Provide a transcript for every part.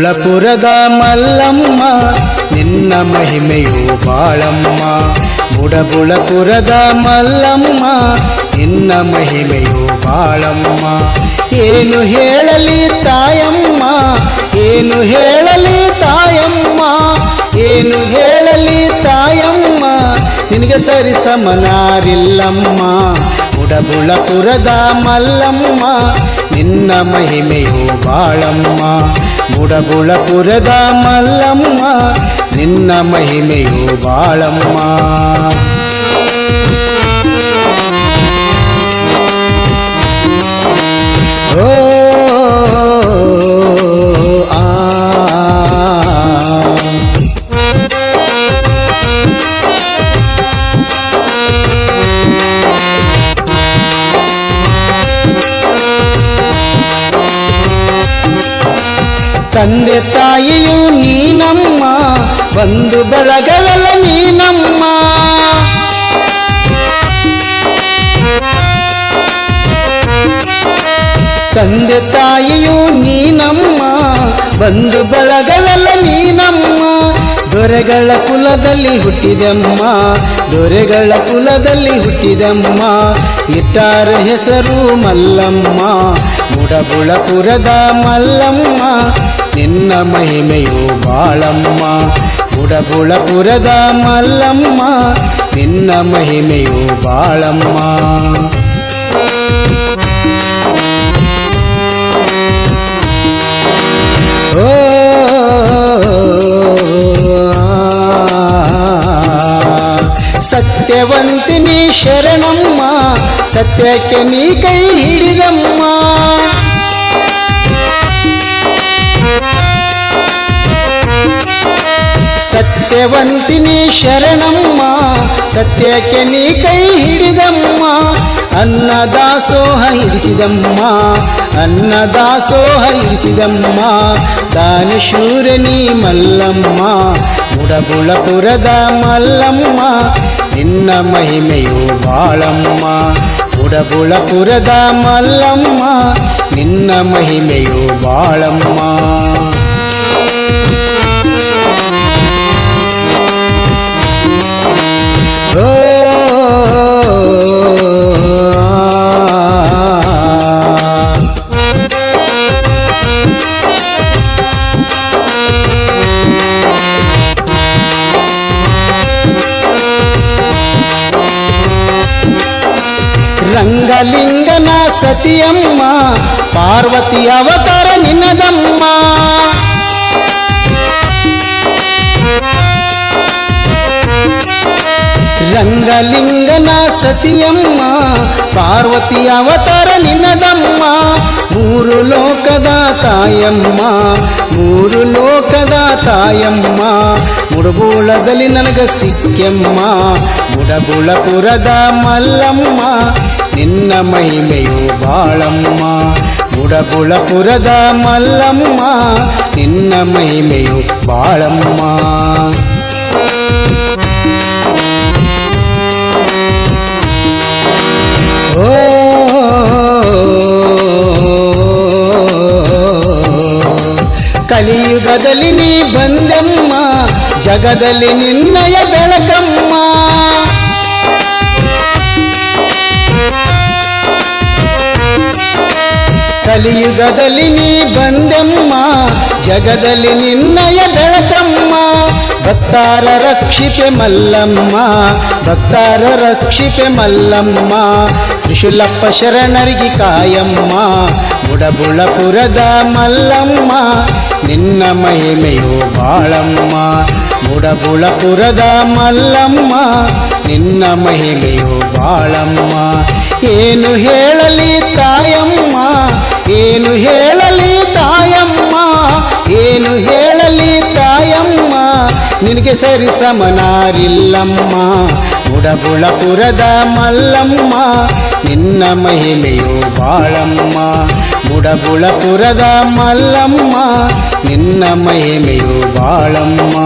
ಮುಡಬುಳಪುರದ ಮಲ್ಲಮ್ಮ ನಿನ್ನ ಮಹಿಮೆಯು ಬಾಳಮ್ಮ. ಮುಡಬುಳಪುರದ ಮಲ್ಲಮ್ಮ ನಿನ್ನ ಮಹಿಮೆಯು ಬಾಳಮ್ಮ. ಏನು ಹೇಳಲಿ ತಾಯಮ್ಮ, ಏನು ಹೇಳಲಿ ತಾಯಮ್ಮ, ಏನು ಹೇಳಲಿ ತಾಯಮ್ಮ, ನಿನಗೆ ಸರಿ ಸಮನಾರಿಲ್ಲಮ್ಮ. ಮುಡಬುಳಪುರದ ಮಲ್ಲಮ್ಮ ನಿನ್ನ ಮಹಿಮೆಯು ಬಾಳಮ್ಮ. ಮುಡಬುಳಪುರದ ಮಲ್ಲಮ್ಮ ನಿನ್ನ ಮಹಿಮೆಯು ಬಾಳಮ್ಮ. ಓ ಆ ತಂದೆ ತಾಯಿಯು ನೀನಮ್ಮ, ಬಂಧು ಬಳಗವೆಲ್ಲ ನೀನಮ್ಮ. ತಂದೆ ತಾಯಿಯು ನೀನಮ್ಮ, ಬಂಧು ಬಳಗವೆಲ್ಲ ನೀನಮ್ಮ. ದೊರೆಗಳ ಕುಲದಲ್ಲಿ ಹುಟ್ಟಿದೆಮ್ಮ, ದೊರೆಗಳ ಕುಲದಲ್ಲಿ ಹುಟ್ಟಿದೆಮ್ಮ. ಇಟ್ಟಾರ ಹೆಸರು ಮಲ್ಲಮ್ಮ. ಮುಡಬುಳಪುರದ ಮಲ್ಲಮ್ಮ ನಿನ್ನ ಮಹಿಮೆಯು ಬಾಳಮ್ಮ. ಮುಡಬುಳಪುರದ ಮಲ್ಲಮ್ಮ ನಿನ್ನ ಮಹಿಮೆಯು ಬಾಳಮ್ಮ. ಓ ಸತ್ಯವಂತಿನಿ ಶರಣಮ್ಮ, ಸತ್ಯಕ್ಕೆ ನೀ ಕೈ ಹಿಡಿದಮ್ಮ. ಸತ್ಯವಂತಿನಿ ಶರಣಮ್ಮ, ಸತ್ಯಕ್ಕೆ ನೀ ಕೈ ಹಿಡಿದಮ್ಮ. ಅನ್ನದಾಸೋಹ ಇರಿಸಿದಮ್ಮ, ಅನ್ನದಾಸೋಹ ಇರಿಸಿದಮ್ಮ. ದಾನಶೂರನಿ ಮಲ್ಲಮ್ಮ. ಮುಡಬುಳಪುರದ ಮಲ್ಲಮ್ಮ ನಿನ್ನ ಮಹಿಮೆಯು ಬಾಳಮ್ಮ. ಮುಡಬುಳಪುರದ ಮಲ್ಲಮ್ಮ ನಿನ್ನ ಮಹಿಮೆಯು ಬಾಳಮ್ಮ. ಓ ರಂಗಲಿಂಗನ ಸತಿಯಮ್ಮ, ಪಾರ್ವತಿ ಅವತಾರ ನಿನ್ನದಮ್ಮ. ರಂಗಲಿಂಗನ ಸತಿಯಮ್ಮ, ಪಾರ್ವತಿ ಅವತಾರ ನಿನ್ನದಮ್ಮ. ಮೂರು ಲೋಕದ ತಾಯಮ್ಮ, ಮೂರು ಲೋಕದ ತಾಯಮ್ಮ. ಮುಡಬುಳದಲ್ಲಿ ನನಗ ಸಿಕ್ಕೆಮ್ಮ. ಮುಡಬುಳಪುರದ ಮಲ್ಲಮ್ಮ ನಿನ್ನ ಮಹಿಮೆಯು ಬಾಳಮ್ಮ. ಮುಡಬುಳಪುರದ ಮಲ್ಲಮ್ಮ ನಿನ್ನ ಮಹಿಮೆಯು ಬಾಳಮ್ಮ. ಓ ಕಲಿಯುಗದಲ್ಲಿ ನೀ ಬಂದೆಮ್ಮ, ಜಗದಲ್ಲಿ ನಿನ್ನಯ ಬೆಳಕಮ್ಮ. ಕಲಿಯುಗದಲ್ಲಿ ನೀ ಬಂದೆಮ್ಮ, ಜಗದಲ್ಲಿ ನಿನ್ನಯ ಬೆಳಕಮ್ಮ. ಭಕ್ತಾರ ರಕ್ಷಿಪೆ ಮಲ್ಲಮ್ಮ, ಭಕ್ತಾರ ರಕ್ಷಿಪೆ ಮಲ್ಲಮ್ಮ. ತ್ರಿಶೂಲಪ್ಪ ಶರಣರಿಗೆ ಕಾಯಮ್ಮ. ಮುಡಬುಳಪುರದ ಮಲ್ಲಮ್ಮ ನಿನ್ನ ಮಹಿಮೆಯು ಬಾಳಮ್ಮ. ಮುಡಬುಳಪುರದ ಮಲ್ಲಮ್ಮ ನಿನ್ನ ಮಹಿಮೆಯು ಬಾಳಮ್ಮ. ಏನು ಹೇಳಲಿ ತಾಯಮ್ಮ, ಏನು ಹೇಳಲಿ ತಾಯಮ್ಮ, ಏನು ಹೇಳಲಿ ತಾಯಮ್ಮ, ನಿನಗೆ ಸರಿ ಸಮನಾರಿಲ್ಲಮ್ಮ. ಮುಡಬುಳಪುರದ ಮಲ್ಲಮ್ಮ ನಿನ್ನ ಮಹಿಮೆಯು ಬಾಳಮ್ಮ. ಮುಡಬುಳಪುರದ ಮಲ್ಲಮ್ಮ ನಿನ್ನ ಮಹಿಮೆಯು ಬಾಳಮ್ಮ.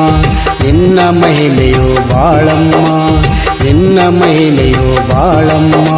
ನಿನ್ನ ಮಹಿಮೆಯು ಬಾಳಮ್ಮ, ನಿನ್ನ ಮಹಿಮೆಯು ಬಾಳಮ್ಮ.